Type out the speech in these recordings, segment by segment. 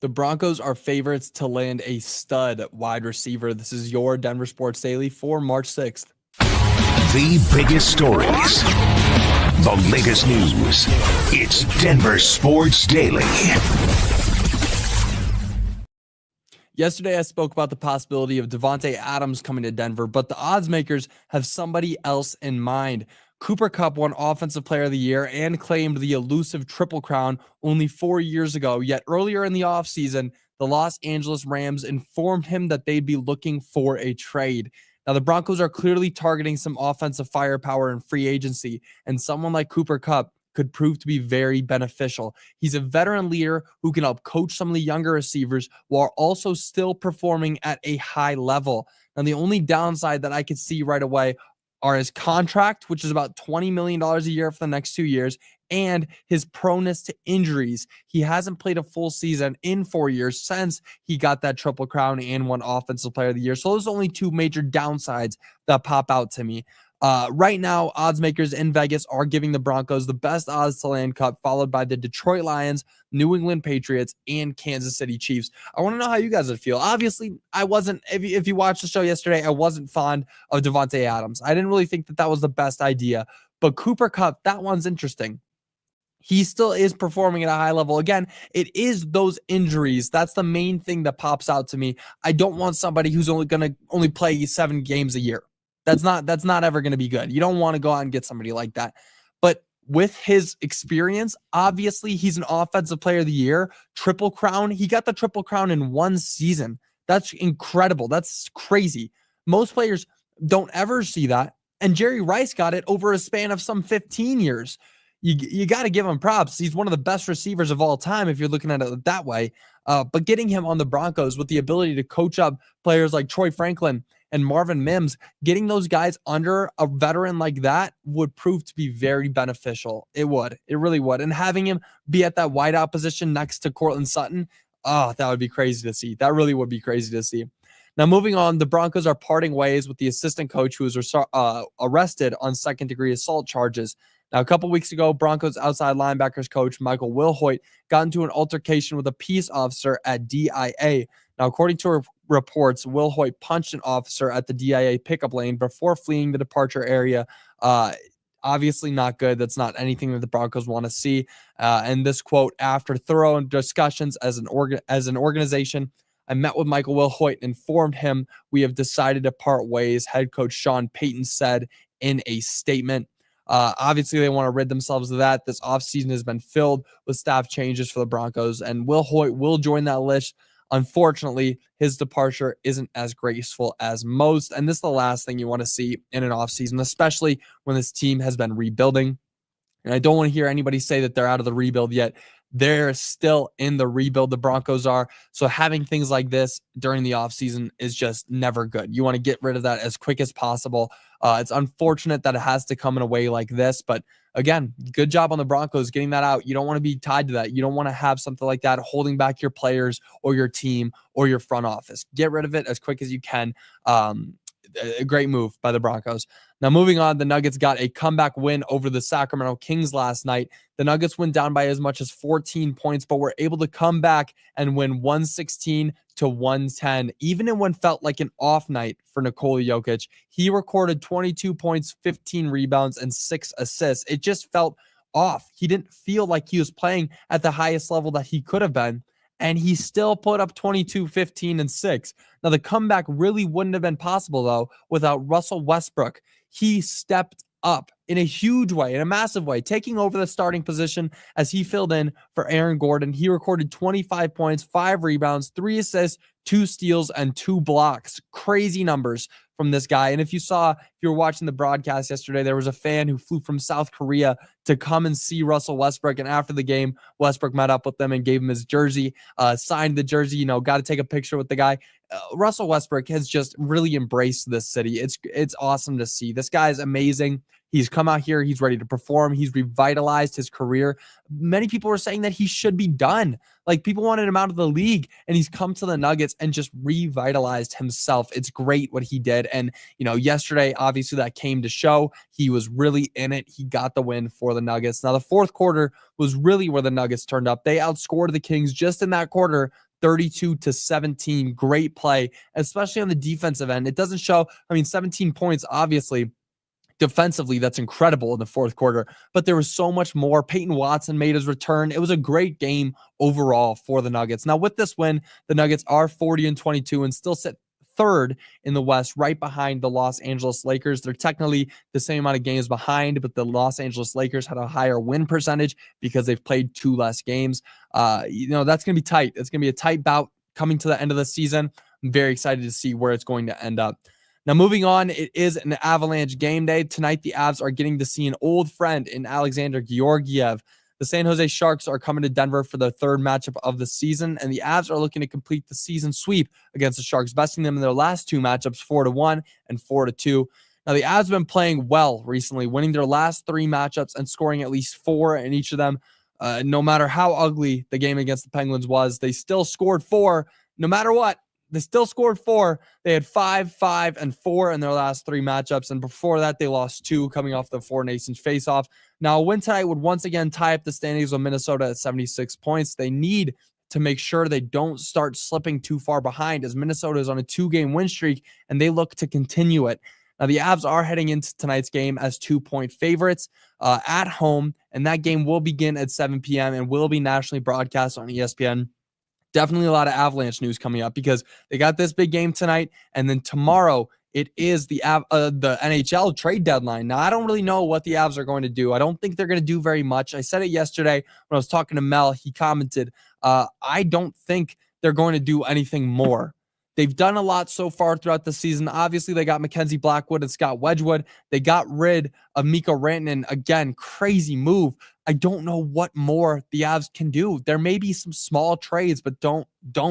The Broncos are favorites to land a stud wide receiver. This is your Denver Sports Daily for March 6th. The biggest stories, the latest news. It's Denver Sports Daily. Yesterday, I spoke about the possibility of Davante Adams coming to Denver, but the odds makers have somebody else in mind. Kupp won Offensive Player of the Year and claimed the elusive Triple Crown only 4 years ago. Yet earlier in the offseason, the Los Angeles Rams informed him that they'd be looking for a trade. Now, the Broncos are clearly targeting some offensive firepower in free agency, and someone like Kupp could prove to be very beneficial. He's a veteran leader who can help coach some of the younger receivers while also still performing at a high level. Now, the only downside that I could see right away are his contract, which is about $20 million a year for the next 2 years, and his proneness to injuries. He hasn't played a full season in 4 years since he got that Triple Crown and won Offensive Player of the Year. So those are only two major downsides that pop out to me. Right now, odds makers in Vegas are giving the Broncos the best odds to land Kupp, followed by the Detroit Lions, New England Patriots, and Kansas City Chiefs. I want to know how you guys would feel. Obviously, I wasn't, if you watched the show yesterday, I wasn't fond of Davante Adams. I didn't really think that was the best idea. But Kupp, that one's interesting. He still is performing at a high level. Again, it is those injuries. That's the main thing that pops out to me. I don't want somebody who's only going to play 7 games a year. That's not ever going to be good. You don't want to go out and get somebody like that. But with his experience, obviously he's an Offensive Player of the Year, Triple Crown. He got the Triple Crown in 1 season. That's incredible. That's crazy. Most players don't ever see that. And Jerry Rice got it over a span of some 15 years. You got to give him props. He's one of the best receivers of all time if you're looking at it that way. But getting him on the Broncos with the ability to coach up players like Troy Franklin and Marvin Mims, getting those guys under a veteran like that would prove to be very beneficial. It would. It really would. And having him be at that wideout position next to Courtland Sutton, that would be crazy to see. That really would be crazy to see. Now, moving on, the Broncos are parting ways with the assistant coach who was arrested on second-degree assault charges. Now, a couple weeks ago, Broncos outside linebackers coach Michael Wilhoit got into an altercation with a peace officer at DIA. Now, according to reports, Wilhoit punched an officer at the DIA pickup lane before fleeing the departure area. Obviously not good. That's not anything that the Broncos want to see. And this quote, after thorough discussions as an organization, I met with Michael Wilhoit and informed him we have decided to part ways, head coach Sean Payton said in a statement. Obviously, they want to rid themselves of that. This offseason has been filled with staff changes for the Broncos, and Wilhoit will join that list. Unfortunately, his departure isn't as graceful as most, and this is the last thing you want to see in an offseason, especially when this team has been rebuilding. And I don't want to hear anybody say that they're out of the rebuild yet. They're still in the rebuild, the Broncos are. So having things like this during the offseason is just never good. You want to get rid of that as quick as possible. It's unfortunate that it has to come in a way like this, but again, good job on the Broncos getting that out. You don't want to be tied to that. You don't want to have something like that holding back your players or your team or your front office. Get rid of it as quick as you can. A great move by the Broncos. Now, moving on, the Nuggets got a comeback win over the Sacramento Kings last night. The Nuggets went down by as much as 14 points, but were able to come back and win 116-110, even in what felt like an off night for Nikola Jokic. He recorded 22 points, 15 rebounds, and 6 assists. It just felt off. He didn't feel like he was playing at the highest level that he could have been. And he still put up 22, 15, and 6. Now, the comeback really wouldn't have been possible, though, without Russell Westbrook. He stepped up in a huge way, in a massive way, taking over the starting position as he filled in for Aaron Gordon. He recorded 25 points, 5 rebounds, 3 assists, 2 steals, and 2 blocks. Crazy numbers from this guy. And if you were watching the broadcast yesterday, there was a fan who flew from South Korea to come and see Russell Westbrook. And after the game, Westbrook met up with them and gave him his jersey, signed the jersey, got to take a picture with the guy. Russell Westbrook has just really embraced this city. It's awesome to see. This guy is amazing. He's come out here. He's ready to perform. He's revitalized his career. Many people were saying that he should be done. Like, people wanted him out of the league, and he's come to the Nuggets and just revitalized himself. It's great what he did. And, yesterday, obviously that came to show. He was really in it. He got the win for the Nuggets. Now, the fourth quarter was really where the Nuggets turned up. They outscored the Kings just in that quarter, 32-17. Great play, especially on the defensive end. It doesn't show, 17 points, obviously. Defensively, that's incredible in the fourth quarter, but there was so much more. Payton Watson made his return. It was a great game overall for the Nuggets. Now, with this win, the Nuggets are 40-22 and still sit third in the West, right behind the Los Angeles Lakers. They're technically the same amount of games behind, but the Los Angeles Lakers had a higher win percentage because they've played 2 less games. That's going to be tight. It's going to be a tight bout coming to the end of the season. I'm very excited to see where it's going to end up. Now, moving on, it is an Avalanche game day. Tonight, the Avs are getting to see an old friend in Alexandar Georgiev. The San Jose Sharks are coming to Denver for their third matchup of the season, and the Avs are looking to complete the season sweep against the Sharks, besting them in their last 2 matchups, 4-1 and 4-2. Now, the Avs have been playing well recently, winning their last 3 matchups and scoring at least 4 in each of them. No matter how ugly the game against the Penguins was, they still scored 4 no matter what. They still scored 4. They had 5, 5, and 4 in their last 3 matchups. And before that, they lost 2 coming off the Four Nations faceoff. Now, a win tonight would once again tie up the standings with Minnesota at 76 points. They need to make sure they don't start slipping too far behind, as Minnesota is on a 2-game win streak and they look to continue it. Now, the Avs are heading into tonight's game as 2-point favorites at home, and that game will begin at 7 p.m. and will be nationally broadcast on ESPN. Definitely a lot of Avalanche news coming up because they got this big game tonight, and then tomorrow it is the NHL trade deadline. Now, I don't really know what the Avs are going to do. I don't think they're going to do very much. I said it yesterday when I was talking to Mel. He commented, I don't think they're going to do anything more. They've done a lot so far throughout the season. Obviously, they got Mackenzie Blackwood and Scott Wedgwood. They got rid of Mikko Rantanen. Again, crazy move. I don't know what more the Avs can do. There may be some small trades, but don't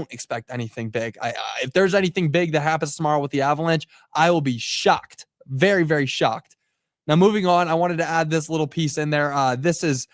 expect anything big. If there's anything big that happens tomorrow with the Avalanche, I will be shocked. Very, very shocked. Now, moving on, I wanted to add this little piece in there. This is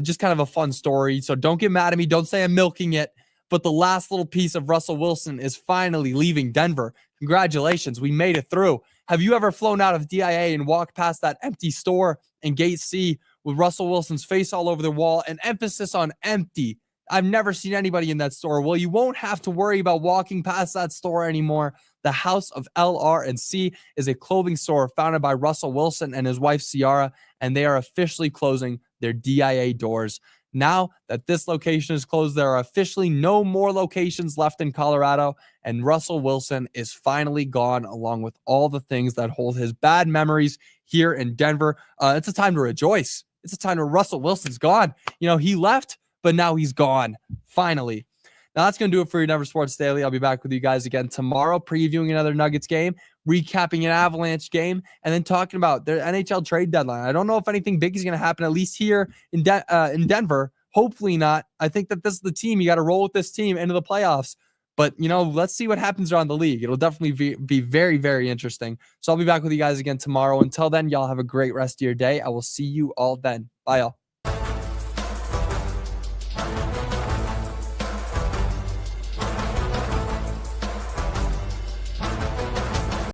just kind of a fun story, so don't get mad at me. Don't say I'm milking it. But the last little piece of Russell Wilson is finally leaving Denver. Congratulations, we made it through. Have you ever flown out of DIA and walked past that empty store in Gate C with Russell Wilson's face all over the wall? An emphasis on empty. I've never seen anybody in that store. Well, you won't have to worry about walking past that store anymore. The House of LR&C is a clothing store founded by Russell Wilson and his wife, Ciara, and they are officially closing their DIA doors. Now that this location is closed, there are officially no more locations left in Colorado, and Russell Wilson is finally gone, along with all the things that hold his bad memories here in Denver. It's a time to rejoice. It's a time to Russell Wilson's gone. He left, but now he's gone, finally. Now, that's going to do it for your Denver Sports Daily. I'll be back with you guys again tomorrow, previewing another Nuggets game, recapping an Avalanche game, and then talking about their NHL trade deadline. I don't know if anything big is going to happen, at least here in Denver. Hopefully not. I think that this is the team. You got to roll with this team into the playoffs. But, let's see what happens around the league. It'll definitely be very, very interesting. So I'll be back with you guys again tomorrow. Until then, y'all have a great rest of your day. I will see you all then. Bye, y'all.